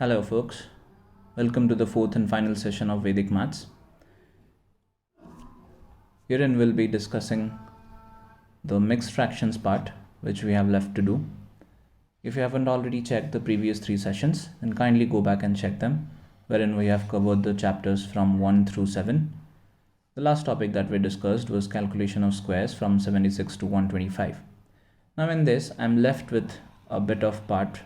Hello folks, welcome to the fourth and final session of Vedic Maths. Herein we'll be discussing the mixed fractions part which we have left to do. If you haven't already checked the previous 3 sessions, then kindly go back and check them, wherein we have covered the chapters from 1 through 7. The last topic that we discussed was calculation of squares from 76 to 125. Now in this, I'm left with a bit of part,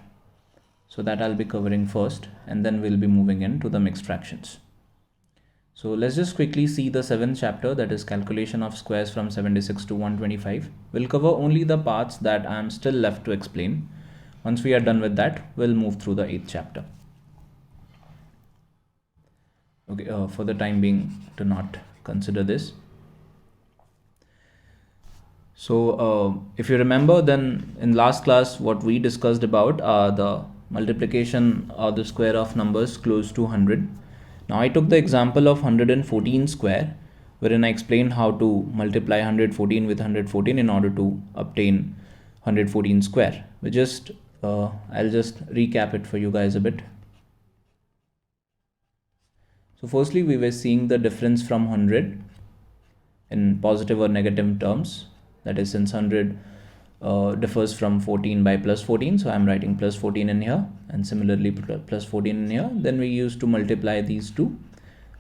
so that I'll be covering first, and then we'll be moving into the mixed fractions. So let's just quickly see the 7th chapter, that is calculation of squares from 76 to 125. We'll cover only the parts that I'm still left to explain. Once we are done with that, we'll move through the 8th chapter. Okay, for the time being, do not consider this. So if you remember, then in last class what we discussed about the multiplication or the square of numbers close to 100. Now I took the example of 114 square, wherein I explained how to multiply 114 with 114 in order to obtain 114 square. I'll just recap it for you guys a bit. So firstly, we were seeing the difference from 100 in positive or negative terms. That is, since 100 differs from 14 by plus 14, so I'm writing plus 14 in here, and similarly plus 14 in here. Then we used to multiply these two.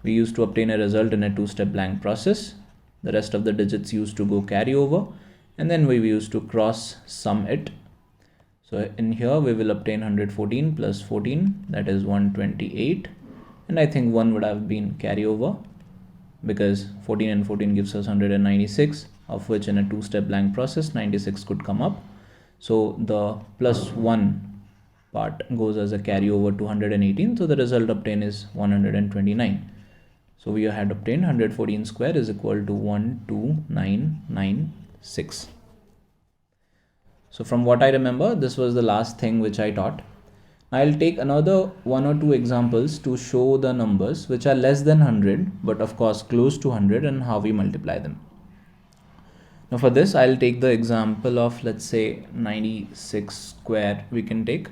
We used to obtain a result in a two-step blank process. The rest of the digits used to go carry over, and then we used to cross sum it. So in here we will obtain 114 plus 14, that is 128, and I think 1 would have been carry over, because 14 and 14 gives us 196, of which in a two-step blank process 96 could come up. So the plus 1 part goes as a carryover to 118, so the result obtained is 129. So we had obtained 114 square is equal to 12996. So from what I remember, this was the last thing which I taught. I'll take another 1 or 2 examples to show the numbers which are less than 100 but of course close to 100 and how we multiply them. Now for this, I'll take the example of, let's say, 96 square we can take,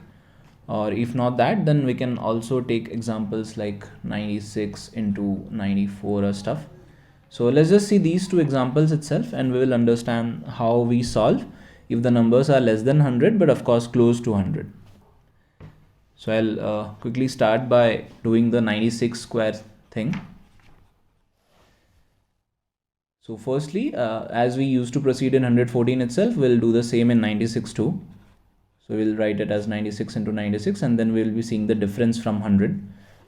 or if not that, then we can also take examples like 96 into 94 or stuff. So let's just see these 2 examples itself and we will understand how we solve if the numbers are less than 100 but of course close to 100. So I'll quickly start by doing the 96 square thing. So firstly, as we used to proceed in 114 itself, we'll do the same in 96 too. So we'll write it as 96 into 96 and then we'll be seeing the difference from 100.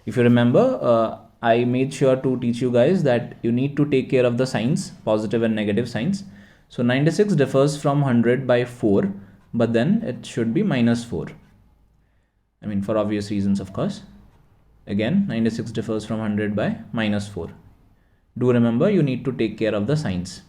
If you remember, I made sure to teach you guys that you need to take care of the signs, positive and negative signs. So 96 differs from 100 by 4, but then it should be minus 4. I mean, for obvious reasons, of course. Again, 96 differs from 100 by minus 4. Do remember, you need to take care of the signs.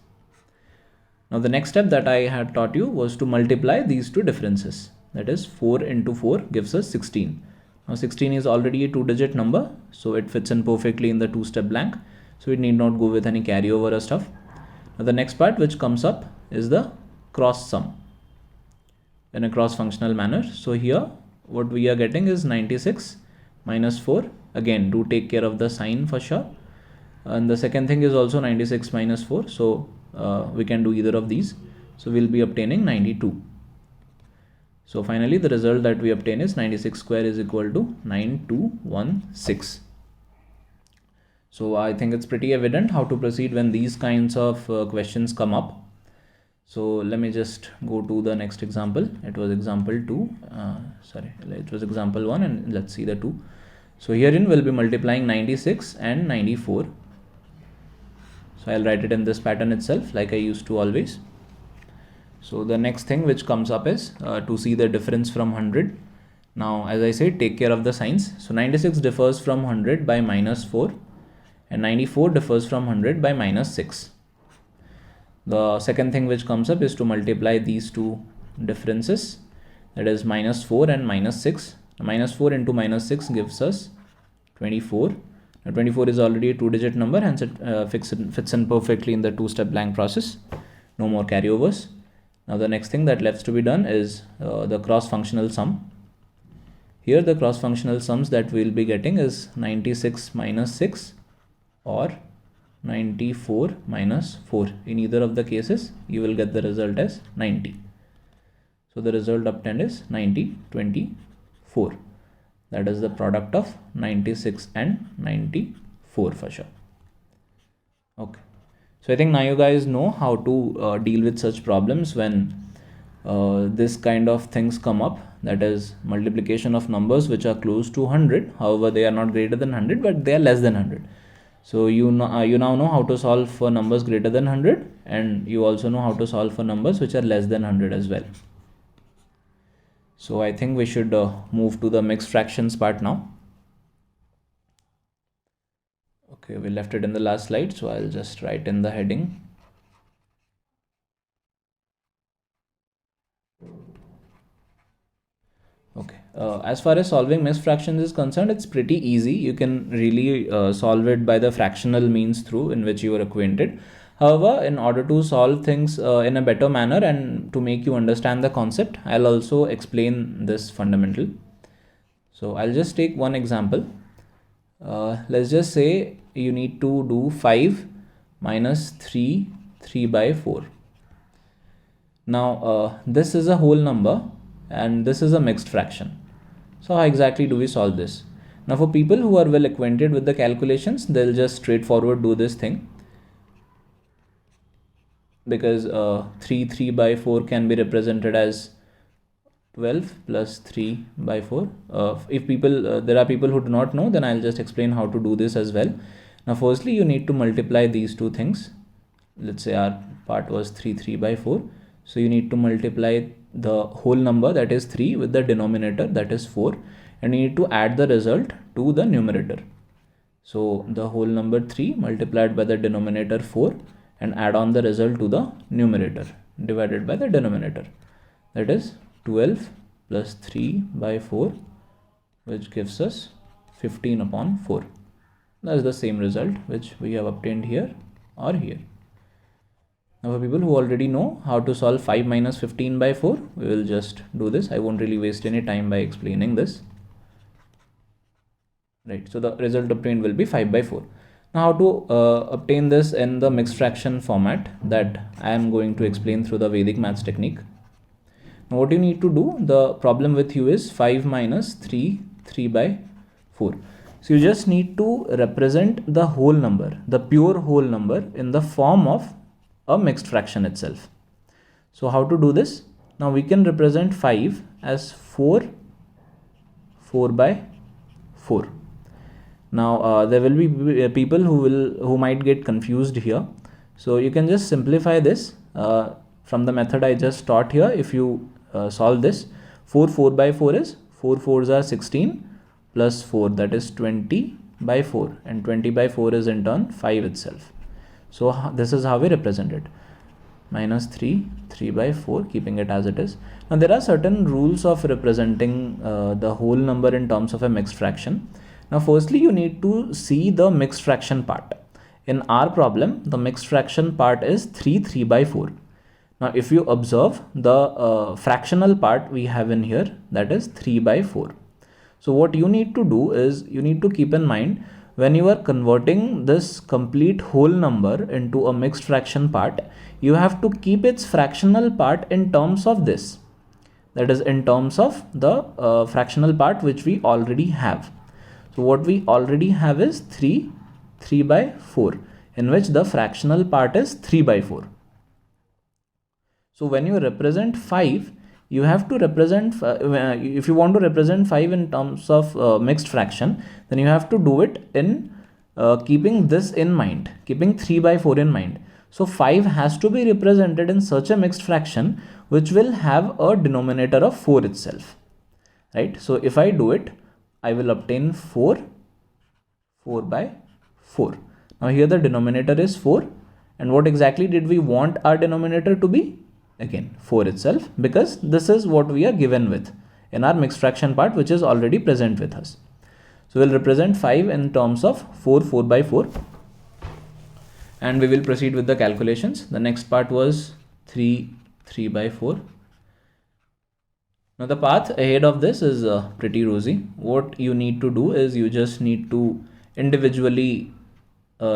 Now the next step that I had taught you was to multiply these 2 differences. That is, 4 into 4 gives us 16. Now 16 is already a 2-digit number, so it fits in perfectly in the 2-step blank. So we need not go with any carryover or stuff. Now the next part which comes up is the cross sum in a cross functional manner. So here what we are getting is 96 minus 4. Again, do take care of the sign for sure. And the second thing is also 96 minus 4. So we can do either of these. So we'll be obtaining 92. So finally the result that we obtain is 96 square is equal to 9216. So I think it's pretty evident how to proceed when these kinds of questions come up. So let me just go to the next example. It was example 2. It was example 1 and let's see the 2. So herein we'll be multiplying 96 and 94. So I'll write it in this pattern itself like I used to always. So the next thing which comes up is to see the difference from 100. Now as I said, take care of the signs. So 96 differs from 100 by minus 4 and 94 differs from 100 by minus 6. The second thing which comes up is to multiply these 2 differences, that is minus 4 and minus 6. Minus 4 into minus 6 gives us 24. Now 24 is already a 2-digit number, hence it fits in perfectly in the 2-step blank process. No more carryovers. Now the next thing that left to be done is the cross functional sum. Here the cross functional sums that we'll be getting is 96 minus 6 or 94 minus 4. In either of the cases you will get the result as 90. So the result obtained is 90, 24. That is the product of 96 and 94 for sure. Okay. So I think now you guys know how to deal with such problems when this kind of things come up, that is multiplication of numbers which are close to 100. However, they are not greater than 100, but they are less than 100. So you now know how to solve for numbers greater than 100, and you also know how to solve for numbers which are less than 100 as well. So I think we should move to the mixed fractions part now. Okay, we left it in the last slide, so I'll just write in the heading. Okay, as far as solving mixed fractions is concerned, it's pretty easy. You can really solve it by the fractional means through in which you are acquainted. However, in order to solve things in a better manner and to make you understand the concept, I'll also explain this fundamental. So I'll just take one example. Let's just say you need to do 5 minus 3 by 4. Now this is a whole number and this is a mixed fraction. So how exactly do we solve this? Now for people who are well acquainted with the calculations, they'll just straightforward do this thing, because 3 by 4 can be represented as 12 plus 3 by 4. If people there are people who do not know, then I'll just explain how to do this as well. Now firstly you need to multiply these two things. Let's say our part was 3 by 4. So you need to multiply the whole number, that is 3, with the denominator, that is 4, and you need to add the result to the numerator. So the whole number 3 multiplied by the denominator 4 and add on the result to the numerator divided by the denominator, that is 12 plus 3 by 4, which gives us 15 upon 4. That's the same result which we have obtained here or here. Now for people who already know how to solve 5 minus 15 by 4, we will just do this. I won't really waste any time by explaining this. Right, so the result obtained will be 5 by 4. Now how to obtain this in the mixed fraction format, that I am going to explain through the Vedic maths technique. Now what you need to do, the problem with you is 5 minus 3 by 4. So you just need to represent the whole number, the pure whole number, in the form of a mixed fraction itself. So how to do this? Now we can represent 5 as 4 by 4. Now there will be people who might get confused here. So you can just simplify this from the method I just taught here. If you solve this, 4 by 4 is 4 4s are 16 plus 4, that is 20 by 4, and 20 by 4 is in turn 5 itself. So this is how we represent it, minus 3 by 4, keeping it as it is. Now there are certain rules of representing the whole number in terms of a mixed fraction. Now firstly you need to see the mixed fraction part. In our problem, the mixed fraction part is 3 by 4. Now if you observe the fractional part we have in here, that is 3 by 4. So what you need to do is, you need to keep in mind, when you are converting this complete whole number into a mixed fraction part, you have to keep its fractional part in terms of this, that is in terms of the fractional part which we already have. So what we already have is 3 by 4, in which the fractional part is 3 by 4. So when you represent 5, you have to represent, if you want to represent 5 in terms of mixed fraction, then you have to do it in keeping this in mind, keeping 3 by 4 in mind. So 5 has to be represented in such a mixed fraction which will have a denominator of 4 itself, right? So if I do it, I will obtain 4 by 4. Now here the denominator is 4, and what exactly did we want our denominator to be? Again 4 itself, because this is what we are given with in our mixed fraction part, which is already present with us. So we'll represent 5 in terms of 4 by 4, and we will proceed with the calculations. The next part was 3 by 4. Now the path ahead of this is pretty rosy. What you need to do is you just need to individually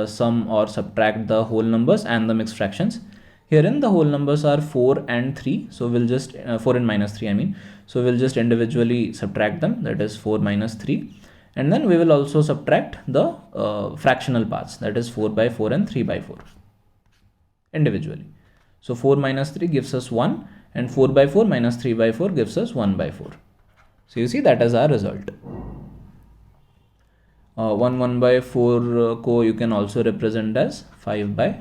sum or subtract the whole numbers and the mixed fractions. Herein the whole numbers are 4 and 3, so we'll just 4 and minus 3 I mean, so we'll just individually subtract them, that is 4 minus 3, and then we will also subtract the fractional parts, that is 4 by 4 and 3 by 4 individually. So 4 minus 3 gives us 1 and 4 by 4 minus 3 by 4 gives us 1 by 4. So you see that is our result. 1 by 4 ko you can also represent as 5 by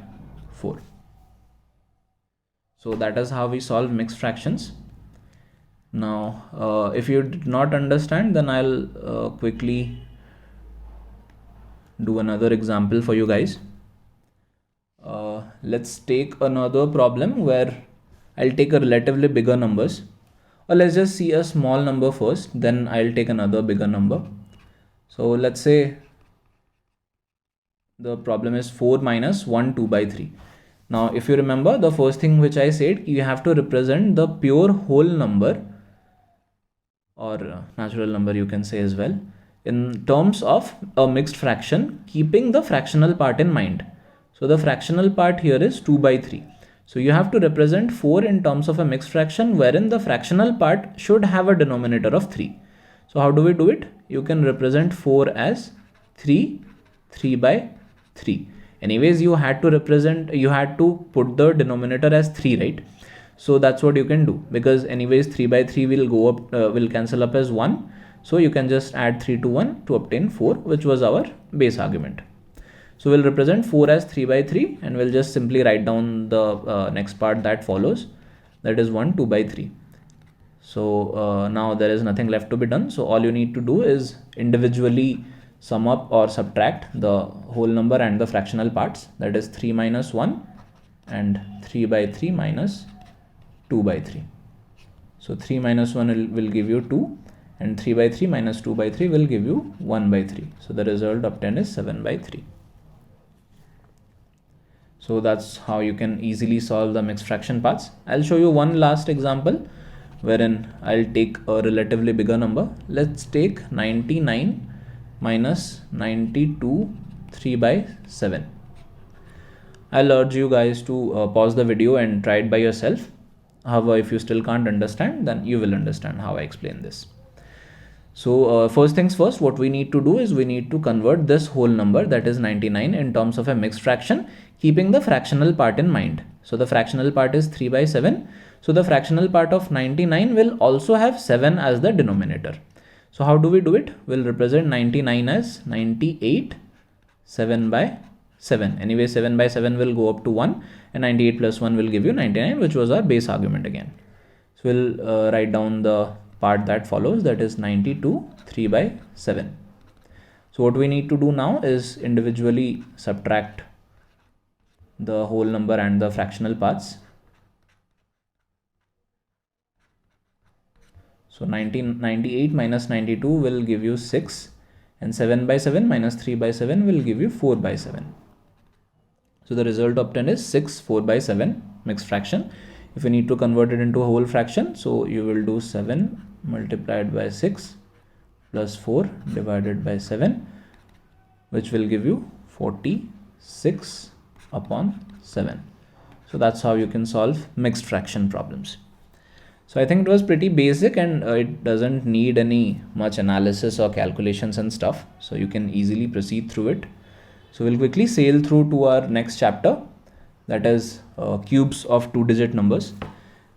4. So that is how we solve mixed fractions. Now if you did not understand, then I'll quickly do another example for you guys. Let's take another problem where I'll take a relatively bigger numbers, or let's just see a small number first, then I'll take another bigger number. So let's say the problem is 4 minus 1 2 by 3. Now if you remember, the first thing which I said, you have to represent the pure whole number, or natural number you can say as well, in terms of a mixed fraction, keeping the fractional part in mind. So the fractional part here is 2 by 3. So you have to represent 4 in terms of a mixed fraction wherein the fractional part should have a denominator of 3. So how do we do it? You can represent 4 as 3 by 3. Anyways, you had to put the denominator as 3, right? So that's what you can do, because anyways 3 by 3 will go up, will cancel up as 1. So you can just add 3 to 1 to obtain 4, which was our base argument. So we'll represent 4 as 3 by 3 and we'll just simply write down the next part that follows, that is 1 2 by 3. So now there is nothing left to be done. So all you need to do is individually sum up or subtract the whole number and the fractional parts, that is 3 minus 1 and 3 by 3 minus 2 by 3. So 3 minus 1 will give you 2 and 3 by 3 minus 2 by 3 will give you 1 by 3. So the result obtained is 7 by 3. So that's how you can easily solve the mixed fraction parts. I'll show you one last example wherein I'll take a relatively bigger number. Let's take 99 minus 92 3 by 7. I'll urge you guys to pause the video and try it by yourself. However, if you still can't understand, then you will understand how I explain this. So first things first, what we need to do is we need to convert this whole number, that is 99, in terms of a mixed fraction, keeping the fractional part in mind. So the fractional part is 3 by 7. So the fractional part of 99 will also have 7 as the denominator. So how do we do it? We'll represent 99 as 98 7 by 7. Anyway, 7 by 7 will go up to 1 and 98 plus 1 will give you 99, which was our base argument again. So we'll write down the part that follows, that is 92 3 by 7. So what we need to do now is individually subtract the whole number and the fractional parts. So 98 minus 92 will give you 6 and 7 by 7 minus 3 by 7 will give you 4 by 7. So the result obtained is 6 4 by 7 mixed fraction. If you need to convert it into a whole fraction, so you will do 7 multiplied by 6 plus 4 divided by 7, which will give you 46 upon 7. So that's how you can solve mixed fraction problems. So I think it was pretty basic and it doesn't need any much analysis or calculations and stuff. So you can easily proceed through it. So we'll quickly sail through to our next chapter, that is cubes of 2-digit numbers.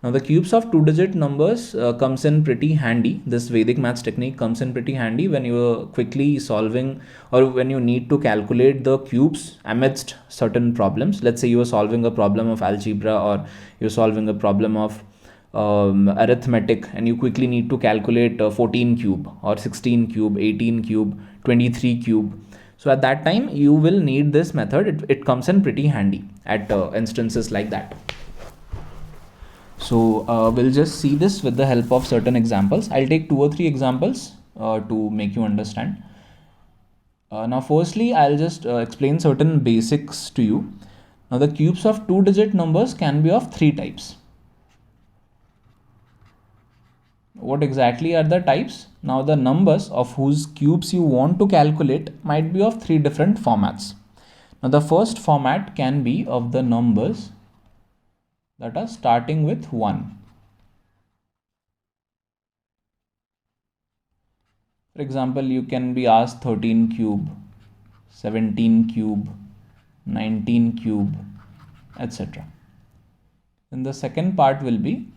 Now the cubes of 2-digit numbers comes in pretty handy. This Vedic maths technique comes in pretty handy when you are quickly solving or when you need to calculate the cubes amidst certain problems. Let's say you are solving a problem of algebra or you're solving a problem of arithmetic and you quickly need to calculate 14 cube or 16 cube, 18 cube, 23 cube. So at that time you will need this method. It comes in pretty handy at instances like that. So we'll just see this with the help of certain examples. I'll take 2 or 3 examples to make you understand. Now firstly, I'll just explain certain basics to you. Now the cubes of 2-digit numbers can be of 3 types. what exactly are the types? Now the numbers of whose cubes you want to calculate might be of three different formats. Now the first format can be of the numbers that are starting with 1. For example, you can be asked 13 cube, 17 cube, 19 cube, etc. Then the second part will be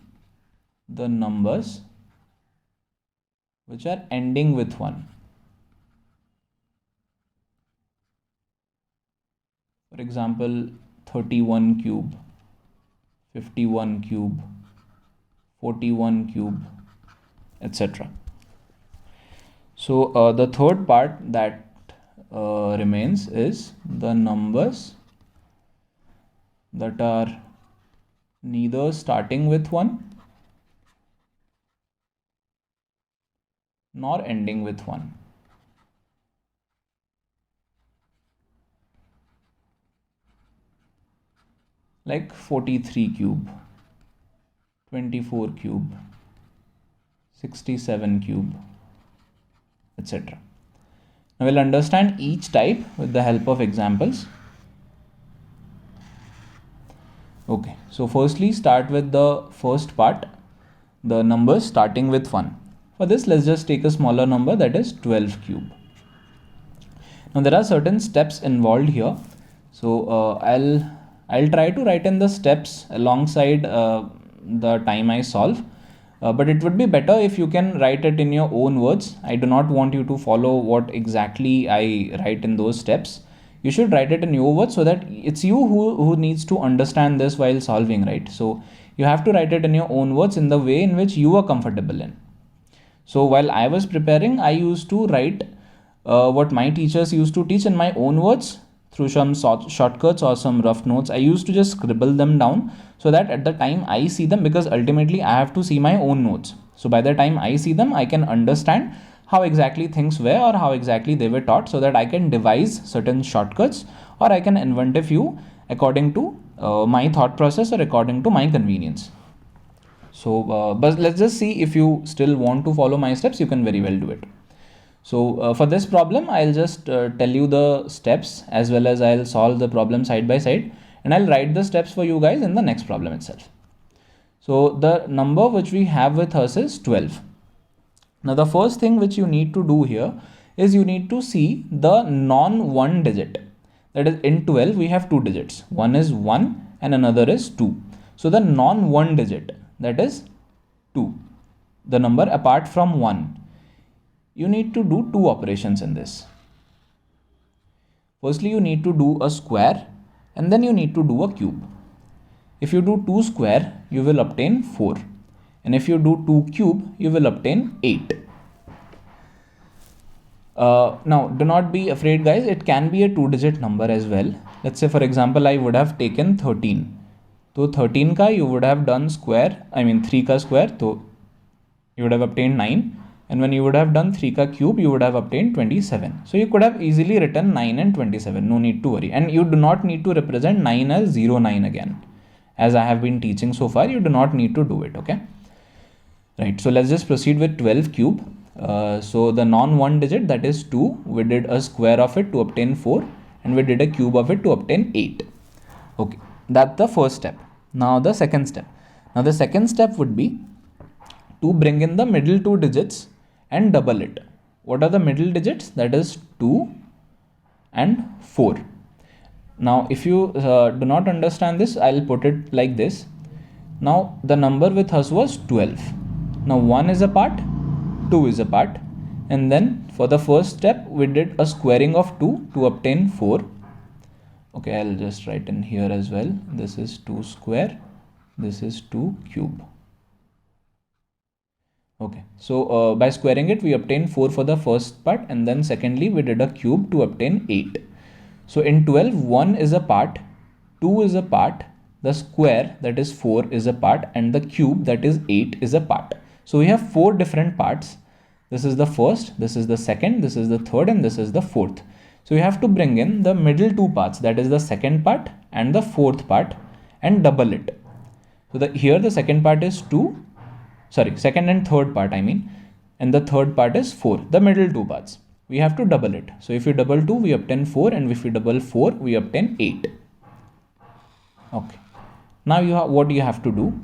the numbers which are ending with 1. For example, 31 cube, 51 cube, 41 cube, etc. So the third part that remains is the numbers that are neither starting with 1 nor ending with 1. Like 43 cube, 24 cube, 67 cube, etc. Now we'll understand each type with the help of examples. Okay, so firstly start with the first part, the numbers starting with 1. For this, let's just take a smaller number, that is 12 cube. Now there are certain steps involved here. So I'll try to write in the steps alongside the time I solve. But it would be better if you can write it in your own words. I do not want you to follow what exactly I write in those steps. You should write it in your words so that it's you who needs to understand this while solving, right? So you have to write it in your own words in the way in which you are comfortable in. So while I was preparing, I used to write what my teachers used to teach in my own words through some shortcuts or some rough notes. I used to just scribble them down so that at the time I see them, because ultimately I have to see my own notes. So by the time I see them, I can understand how exactly things were or how exactly they were taught, so that I can devise certain shortcuts or I can invent a few according to my thought process or according to my convenience. So but let's just see, if you still want to follow my steps, you can very well do it. So for this problem, I'll just tell you the steps as well as I'll solve the problem side by side, and I'll write the steps for you guys in the next problem itself. So the number which we have with us is 12. Now the first thing which you need to do here is you need to see the non-1 digit. That is, in 12 we have two digits. One is 1 and another is 2. So the non-1 digit, that is 2, the number apart from 1, you need to do two operations in this. Firstly, you need to do a square and then you need to do a cube. If you do 2 square, you will obtain 4. And if you do 2 cube, you will obtain 8. Now, do not be afraid, guys. It can be a 2-digit number as well. Let's say, for example, I would have taken 13. So 13 ka you would have done square, 3 ka square, so you would have obtained 9. And when you would have done 3 ka cube, you would have obtained 27. So you could have easily written 9 and 27. No need to worry. And you do not need to represent 9 as 09 again. As I have been teaching so far, you do not need to do it. Okay. Right. So let's just proceed with 12 cube. So the non-1 digit, that is 2. We did a square of it to obtain 4. And we did a cube of it to obtain 8. Okay. That's the first step. Now the second step. Now the second step would be to bring in the middle two digits and double it. What are the middle digits? That is 2 and 4. Now if you do not understand this, I'll put it like this. Now the number with us was 12. Now 1 is a part, 2 is a part, and then for the first step we did a squaring of 2 to obtain 4. Okay, I'll just write in here as well. This is 2 square, this is 2 cube. Okay, so by squaring it, we obtained 4 for the first part, and then secondly, we did a cube to obtain 8. So in 12, 1 is a part, 2 is a part, the square, that is 4, is a part, and the cube, that is 8, is a part. So we have 4 different parts. This is the first, this is the second, this is the third, and this is the fourth. So you have to bring in the middle two parts, that is the second part and the fourth part, and double it. So here the second part is 2 second and third part I mean, and the third part is 4, the middle two parts. We have to double it. So if we double 2, we obtain 4, and if we double 4, we obtain 8. Okay. Now what you have to do?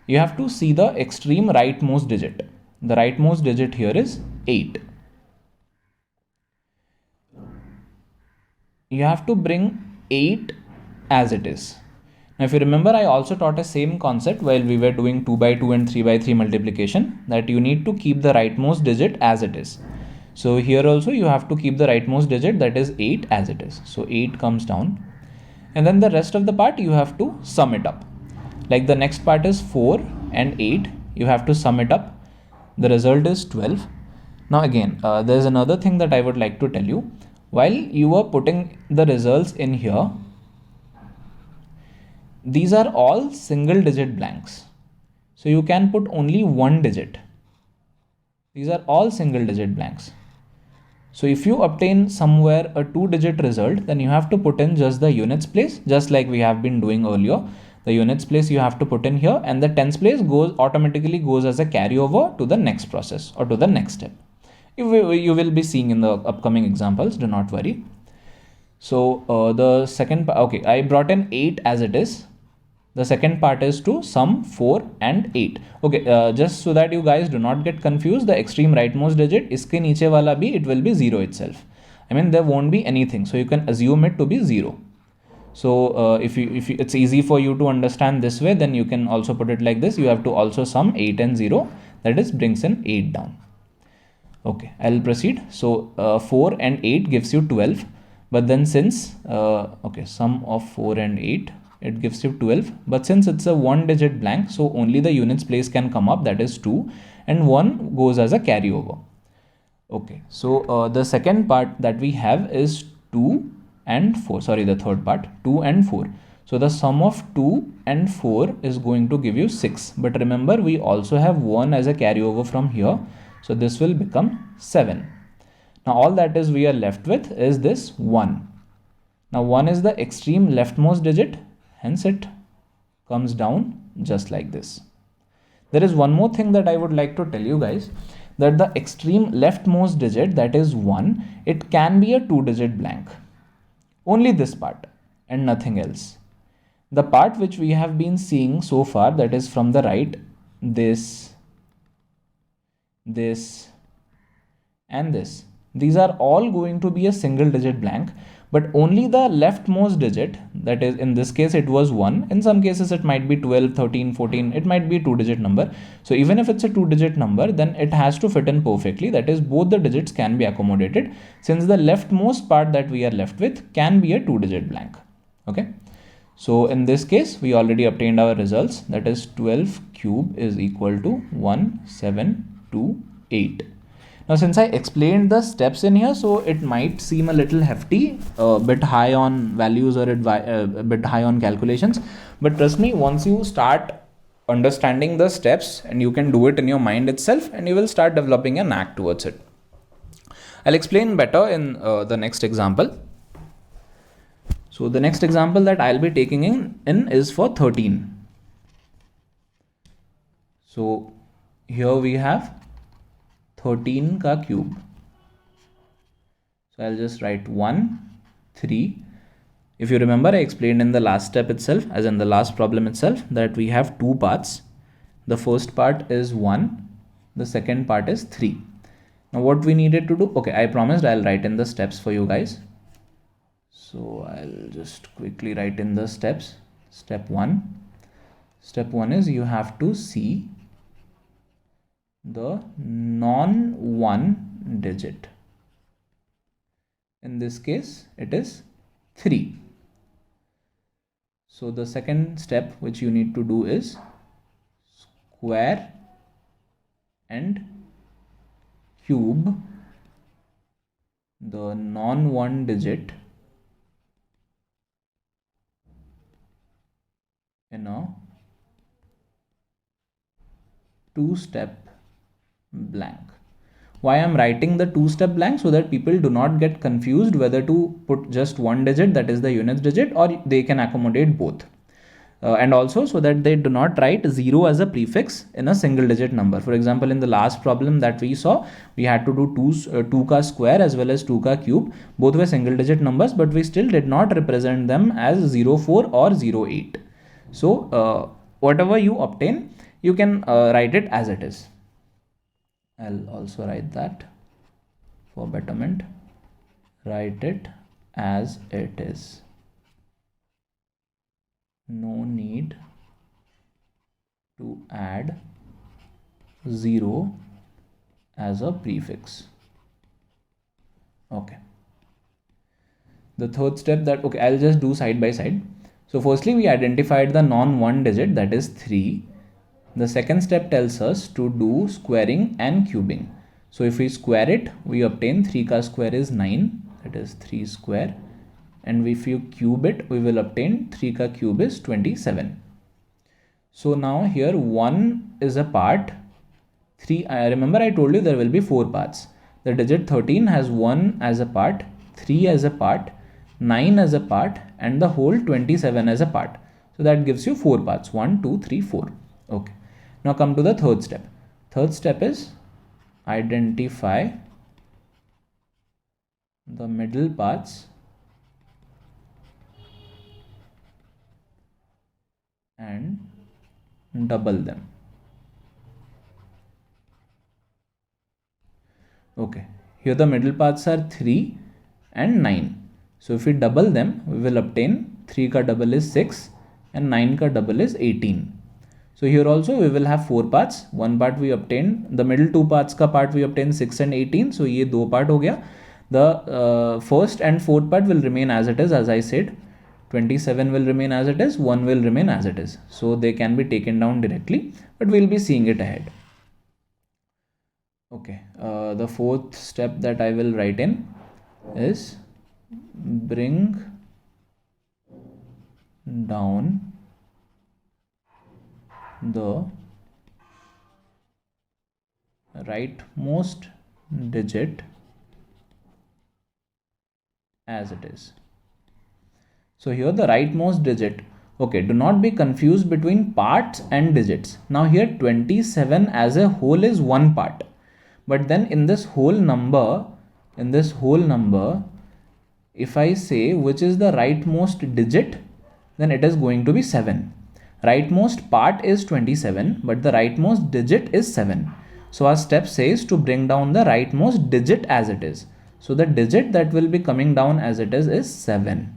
You have to see the extreme rightmost digit. The rightmost digit here is 8. You have to bring 8 as it is. Now if you remember, I also taught a same concept while we were doing 2 by 2 and 3 by 3 multiplication, that you need to keep the rightmost digit as it is. So here also you have to keep the rightmost digit, that is 8, as it is. So 8 comes down, and then the rest of the part you have to sum it up. Like the next part is 4 and 8, you have to sum it up. The result is 12. Now again, there's another thing that I would like to tell you. While you are putting the results in here, these are all single digit blanks. So you can put only one digit. These are all single digit blanks. So if you obtain somewhere a 2-digit result, then you have to put in just the units place, just like we have been doing earlier. The units place you have to put in here, and the tens place automatically goes as a carryover to the next process or to the next step. You will be seeing in the upcoming examples, do not worry. So the second, okay, I brought in 8 as it is. The second part is to sum 4 and 8. Okay, just so that you guys do not get confused, the extreme rightmost digit, iske niche wala bhi, it will be 0 itself. I mean, there won't be anything, so you can assume it to be 0. So if it's easy for you to understand this way, then you can also put it like this. You have to also sum 8 and 0, that is brings in 8 down. Okay, I'll proceed. So 4 and 8 gives you 12, but then since sum of 4 and 8, it gives you 12, but since it's a 1-digit blank, so only the units place can come up, that is 2, and 1 goes as a carryover. Okay, so the second part that we have is 2 and 4, the third part, 2 and 4. So the sum of 2 and 4 is going to give you 6, but remember we also have 1 as a carryover from here, so this will become 7. Now all that is we are left with is this 1. Now 1 is the extreme leftmost digit, hence it comes down just like this. There is one more thing that I would like to tell you guys, that the extreme leftmost digit, that is 1, it can be a 2-digit blank. Only this part and nothing else. The part which we have been seeing so far, that is from the right, this, and this. These are all going to be a single digit blank, but only the leftmost digit, that is in this case it was 1, in some cases it might be 12, 13, 14, it might be a 2-digit number. So even if it's a 2-digit number, then it has to fit in perfectly, that is both the digits can be accommodated, since the leftmost part that we are left with can be a 2-digit blank. Okay, so in this case we already obtained our results, that is 12 cube is equal to 1728. Now since I explained the steps in here, so it might seem a little hefty, a bit high on values or a bit high on calculations, but trust me, once you start understanding the steps and you can do it in your mind itself, and you will start developing a knack towards it. I'll explain better in the next example. So the next example that I'll be taking in is for 13. So here we have 13 ka cube. So I'll just write 1, 3. If you remember, I explained in the last step itself, as in the last problem itself, that we have two parts. The first part is 1, the second part is 3. Now what we needed to do, okay, I promised I'll write in the steps for you guys. So I'll just quickly write in the steps. Step 1. Step 1 is you have to see the non-1 digit. In this case, it is 3. So the second step which you need to do is square and cube the non-1 digit in a 2-step blank. Why I'm writing the 2-step blank? So that people do not get confused whether to put just one digit, that is the units digit, or they can accommodate both. and also so that they do not write 0 as a prefix in a single digit number. For example, in the last problem that we saw, we had to do 2 ka square as well as 2 ka cube. Both were single digit numbers, but we still did not represent them as 04 or 08. So whatever you obtain, you can write it as it is. I'll also write that for betterment. Write it as it is. No need to add 0 as a prefix. Okay. The third step that, okay, I'll just do side by side. So firstly, we identified the non-one digit, that is 3. The second step tells us to do squaring and cubing. So if we square it, we obtain 3 ka square is 9, that is 3 square. And if you cube it, we will obtain 3 ka cube is 27. So now here 1 is a part, 3, I remember I told you there will be 4 parts. The digit 13 has 1 as a part, 3 as a part, 9 as a part, and the whole 27 as a part. So that gives you 4 parts, 1, 2, 3, 4. Okay. Now come to the third step. Third step is identify the middle parts and double them. Okay, here the middle parts are 3 and 9. So if we double them, we will obtain 3 ka double is 6 and 9 ka double is 18. So here also we will have 4 parts. One part we obtained, the middle 2 parts ka part we obtained 6 and 18. So ye 2 part ho gaya. The first and fourth part will remain as it is, as I said. 27 will remain as it is, 1 will remain as it is. So they can be taken down directly, but we'll be seeing it ahead. Okay, the fourth step that I will write in is bring down the rightmost digit as it is. So here the rightmost digit, okay, do not be confused between parts and digits. Now here 27 as a whole is one part, but then in this whole number, if I say which is the rightmost digit, then it is going to be 7. Rightmost part is 27, but the rightmost digit is 7. So our step says to bring down the rightmost digit as it is. So the digit that will be coming down as it is 7.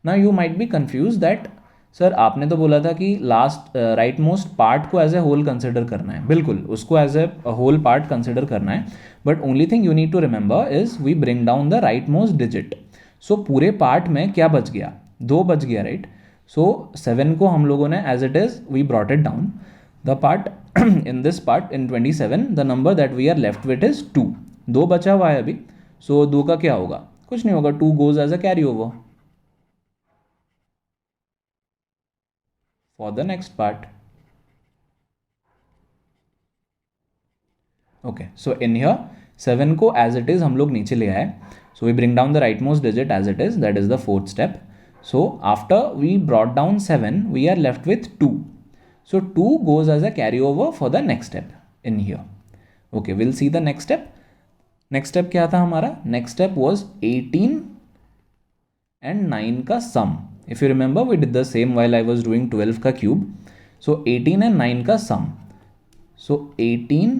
Now you might be confused that sir आपने तो बोला था कि last right most part को as a whole consider करना है. बिल्कुल उसको as a whole part consider करना है, but only thing you need to remember is we bring down the right most digit. So पूरे पार्ट में क्या बच गया, 2 बच गया, राइट. सो 7 को हम लोगों ने as it is we brought it down. The part in this part in 27 the number that we are left with is 2. 2 बचा हुआ है अभी. सो 2 का क्या होगा, कुछ नहीं होगा, 2 goes as a carry over for the next part. Okay, so in here 7 को as it is हम लोग नीचे ले आए. So we bring down the rightmost digit as it is, that is the fourth step. So after we brought down 7, we are left with 2. So 2 goes as a carryover for the next step in here. Okay, we'll see the next step. Next step क्या था हमारा? Next step was 18 and 9 का sum. If you remember, we did the same while I was doing 12 ka cube. So 18 and 9 ka sum. So 18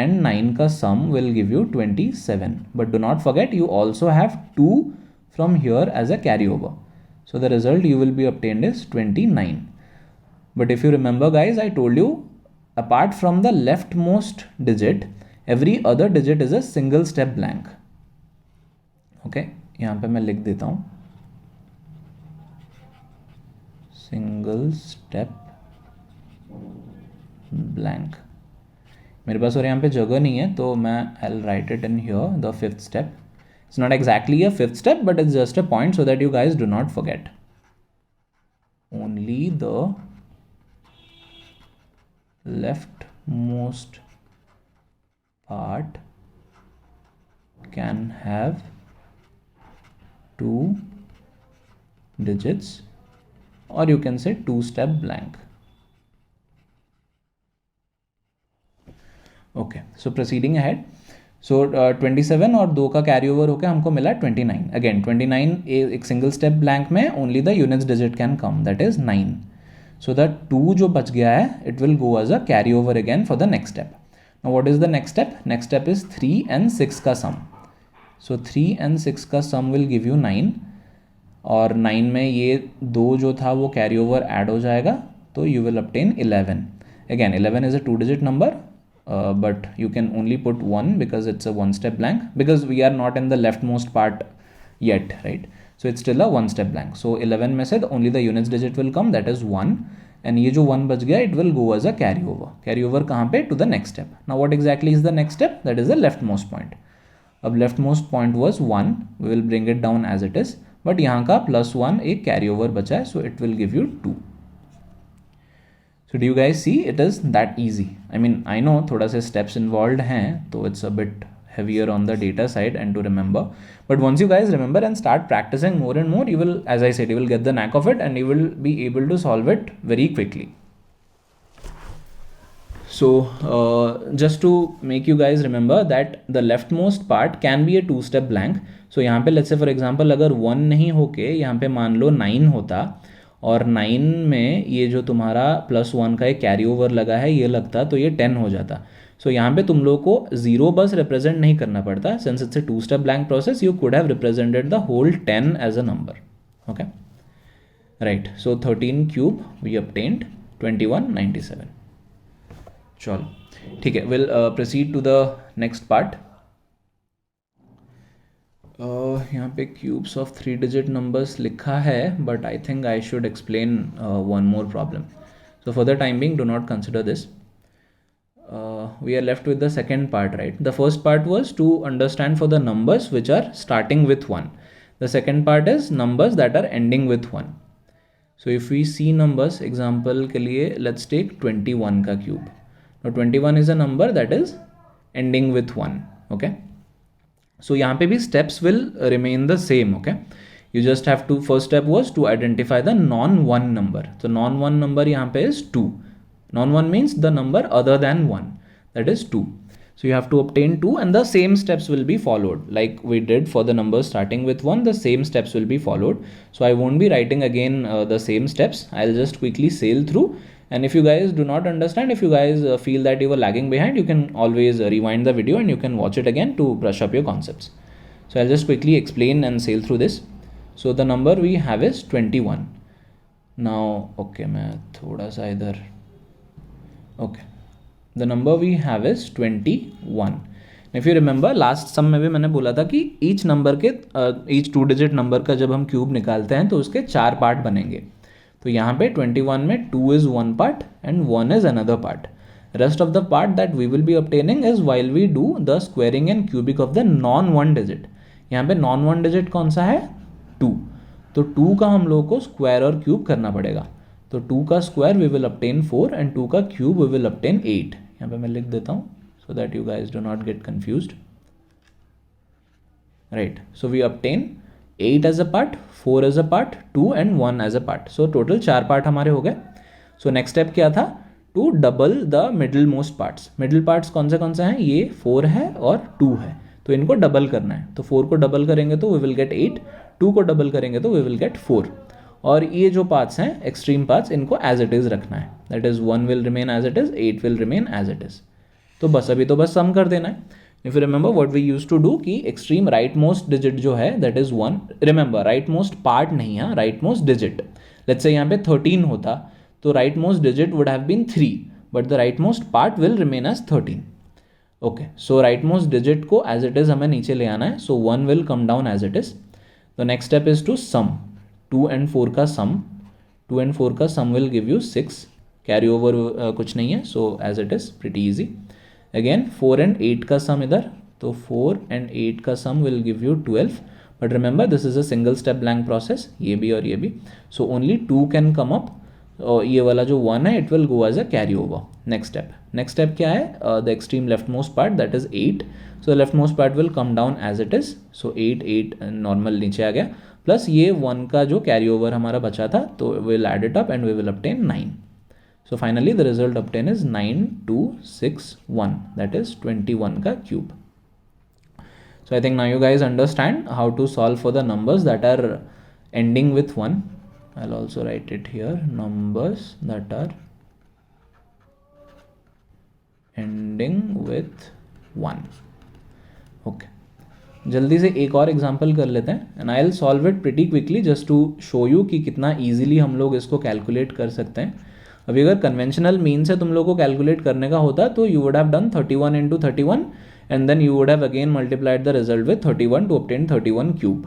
and 9 ka sum will give you 27. But do not forget, you also have 2 from here as a carryover. So the result you will be obtained is 29. But if you remember guys, I told you apart from the leftmost digit, every other digit is a single step blank. Okay, यहाँ पे मैं लिख देता हूँ single step blank. मेरे पास और यहाँ पे जगह नहीं है, तो मैं I will write it in here the fifth step. It's not exactly a fifth step, but it's just a point so that you guys do not forget. Only the left most part can have 2 digits or you can say two-step blank. Okay, so proceeding ahead. So 27 और 2 का carry over होकर हमको मिला 29. Again 29 एक single step blank में only the units digit can come, that is 9. So the 2 जो बच गया है it will go as a carry over again for the next step. Now what is the next step? Next step is 3 and 6 का सम. सो 3 and 6 का sum will give you 9, और 9 में ये 2 जो था वो कैरी ओवर ऐड हो जाएगा, तो you will obtain 11. Again 11 is a 2-digit number. But you can only put 1 because it's a one-step blank, because we are not in the leftmost part yet, right? So it's still a one-step blank. So 11 में से only the units digit will come, that is 1, and ये जो 1 बच गया it will go as a carry over. Carry over कहाँ पे? To the next step. Now what exactly is the next step? That is the leftmost point. अब leftmost point was 1, we will bring it down as it is, but यहाँ का +1 एक carry over बचा है, so it will give you 2. So do you guys see it is that easy? I mean, I know थोड़ा से steps involved हैं, तो it's a bit heavier on the data side and to remember. But once you guys remember and start practicing more and more, you will, as I said, you will get the knack of it and you will be able to solve it very quickly. So just to make you guys remember that the leftmost part can be a two-step blank. So यहाँ पे let's say for example अगर 1 नहीं होके यहाँ पे मान लो 9 होता, और 9 में ये जो तुम्हारा +1 का एक कैरी ओवर लगा है ये लगता, तो ये 10 हो जाता. सो यहाँ पे तुम लोग को 0 बस रिप्रेजेंट नहीं करना पड़ता, since it's a two-step blank process you could have represented the whole 10 as a number. Okay, right. So 13 cube we obtained 2197. चलो ठीक है, will proceed to the next part. यहाँ पे क्यूब्स ऑफ 3-digit numbers लिखा है, but I think I should explain one more problem. So for the time being do not consider this. We are left with the second part, right? The first part was to understand for the numbers which are starting with 1. The second part is numbers that are ending with 1. So if we see numbers, example के लिए let's take 21 का cube. Now 21 is a number that is ending with 1. Okay. So यहाँ पे भी steps will remain the same. Okay. You just have to, first step was to identify the non-1 number. So non-1 number यहाँ पे is 2. Non-1 means the number other than 1. That is 2. So you have to obtain 2 and the same steps will be followed. Like we did for the numbers starting with 1, the same steps will be followed. So I won't be writing again the same steps. I'll just quickly sail through. And if you guys do not understand, if you guys feel that you were lagging behind, you can always rewind the video and you can watch it again to brush up your concepts. So I'll just quickly explain and sail through this. So the number we have is 21. Now, okay, मैं थोड़ा सा इधर, okay. The number we have is 21. If you remember last sum में भी मैंने बोला था कि each number के each 2-digit number का जब हम क्यूब निकालते हैं तो उसके 4 पार्ट बनेंगे. तो यहाँ पे 21 में 2 is one part and 1 is another part. Rest of the part that we will be obtaining is while we do the squaring and cubic of the non-1 digit. यहाँ पे non-1 digit कौन सा है? 2. तो 2 का हम लोग को स्क्वायर और क्यूब करना पड़ेगा. तो 2 का square we will obtain 4 and 2 का क्यूब we will obtain 8. यहाँ पे मैं लिख देता हूँ so that you guys do not get confused. Right. So we obtain 8 as a part, 4 as a part, 2 and 1 as a part. So total 4 part हमारे हो गए. So next step क्या था? To double the middle most parts. Middle parts कौन से हैं? ये 4 है और 2 है. तो इनको डबल करना है. तो 4 को डबल करेंगे तो we will get 8. 2 को डबल करेंगे तो we will get 4. और ये जो पार्ट्स हैं, एक्सट्रीम पार्ट्स, इनको एज इट इज़ रखना है. That is 1 will remain as it is, 8 will remain as it is. तो बस अभी तो बस सम कर देना है. If you remember what we use to do कि एक्सट्रीम राइट मोस्ट डिजिट जो है that is 1. Remember right most part नहीं है, right most digit. Let's say यहाँ पे 13 होता तो right most digit would have been 3, but the right most part will remain as 13. Okay, so right most digit को as it is हमें नीचे ले आना है. So 1 will come down as it is. The next step is to sum. 2 and 4 का sum, 2 and 4 का sum will give you 6. Carry over कुछ नहीं है, so as it is pretty easy. Again 4 and 8 का सम इधर, तो 4 and 8 का sum will give you 12. But remember this is a single step blank process, ये भी और ये भी. So only 2 can come up. ये वाला जो 1 है it will go as a carry over. Next step क्या है? The extreme left most part that is 8. So left most part will come down as it is. So 8 normal नीचे आ गया. Plus ये 1 का जो कैरी ओवर हमारा बचा था, तो will add it up and we will obtain 9. So finally the result obtained is 9261, that is 21 का cube. So I think now you guys understand how to solve for the numbers that are ending with 1. I'll also write it here, numbers that are ending with 1. Okay. जल्दी से एक और example कर लेते हैं and I will solve it pretty quickly just to show you कि कितना easily हम लोग इसको कैलकुलेट कर सकते हैं. अभी अगर कन्वेंशनल मीन से तुम लोग को कैलकुलेट करने का होता तो you would have done 31 into 31 and then you would have again multiplied the result with 31 to obtain 31 cube.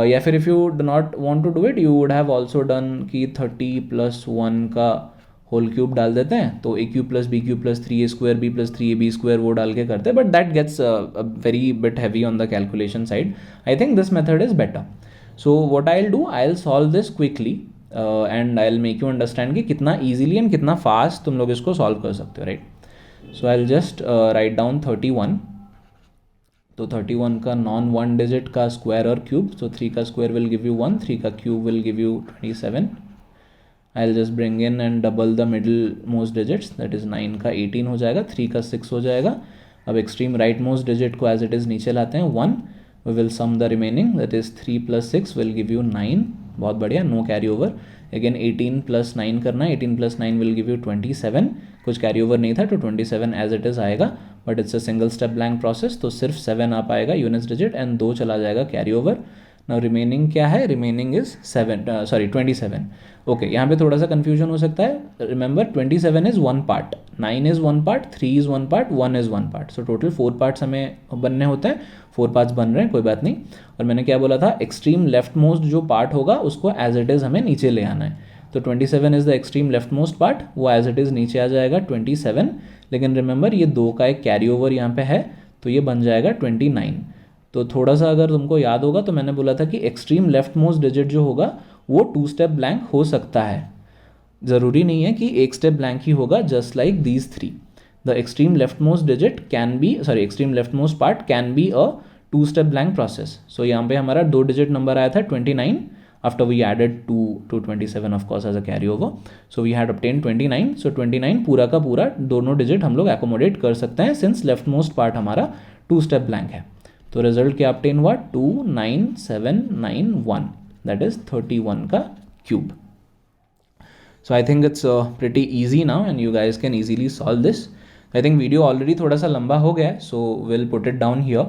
या फिर if you do not want to do it, you would have also done कि 30 + 1 का whole cube डाल देते हैं, तो a³ + b³ + 3a² b + 3ab² वो डाल के करते हैं, but that gets very bit heavy on the calculation side. I think this method is better. So what I will do, I will solve this quickly and I will make you understand कि कितना easily and कितना fast तुम लोग इसको solve कर सकते हो, right. So I will just write down 31. तो 31 का नॉन 1 डिजिट का स्क्वायर और क्यूब, so 3 का स्क्वायर विल गिव यू 1, 3 का cube will give you 27. I'll just bring in and double the middle most digits, that is 9 का 18 हो जाएगा, 3 का 6 हो जाएगा. अब एक्सट्रीम राइट मोस्ट डिजिट को एज इट इज़ नीचे लाते हैं 1. we will sum the remaining, that is 3 + 6 will give you 9. बहुत बढ़िया, नो कैरी ओवर. अगेन 18 + 9 करना है, 18 + 9 will give you 27. कुछ कैरी ओवर नहीं था तो 27 एज इट इज़ आएगा, but it's a single step blank process, तो सिर्फ 7 आ पाएगा यूनिट्स डिजिट एंड 2 चला जाएगा कैरी ओवर. नाउ रिमेनिंग क्या है, रिमेनिंग इज 27. ओके, यहाँ पे थोड़ा सा कंफ्यूजन हो सकता है. Remember 27 is 1 part, 9 is 1 part, 3 is 1 part, 1 is 1 part. So total 4 parts हमें बनने होते हैं. 4 पार्ट्स बन रहे हैं, कोई बात नहीं. और मैंने क्या बोला था, एक्सट्रीम लेफ्ट मोस्ट जो पार्ट होगा उसको एज इट इज़ हमें नीचे ले आना है. तो 27 is the extreme left most part, वो एज इट इज़ नीचे आ जाएगा 27. लेकिन रिमेंबर ये 2 का एक कैरी ओवर यहाँ पे है, तो ये बन जाएगा 29. तो थोड़ा सा अगर तुमको याद होगा तो मैंने बोला था कि एक्सट्रीम लेफ्ट मोस्ट डिजिट जो होगा वो 2 स्टेप ब्लैंक हो सकता है. ज़रूरी नहीं है कि एक स्टेप ब्लैंक ही होगा, just like these 3. The extreme left most digit can be, extreme left most part can be a 2 step blank process. So यहाँ पे हमारा 2 डिजिट नंबर आया था 29 after we added 2 to 27 of course as a carryover. So we had obtained 29. So 29 पूरा का पूरा दोनों digit हम लोग एकोमोडेट कर सकते हैं सिंस लेफ्ट मोस्ट पार्ट हमारा 2 स्टेप ब्लैंक है. तो रिजल्ट क्या ऑब्टेन हुआ, 29791, दैट इज 31 का cube. So I think it's pretty easy now and you guys can easily solve this. I think video already थोड़ा सा लंबा हो गया है, so will put it down here.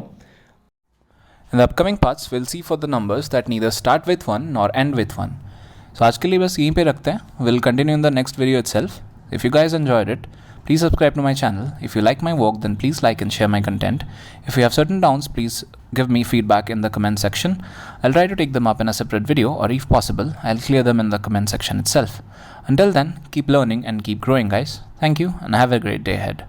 In the upcoming parts, we'll see for the numbers that neither start with 1 nor end with 1. So आज के लिए बस यहीं पे रखते हैं. We'll continue in the next video itself. If you guys enjoyed it, please subscribe to my channel. If you like my work, then please like and share my content. If you have certain doubts, please give me feedback in the comment section. I'll try to take them up in a separate video, or if possible, I'll clear them in the comment section itself. Until then, keep learning and keep growing, guys. Thank you and have a great day ahead.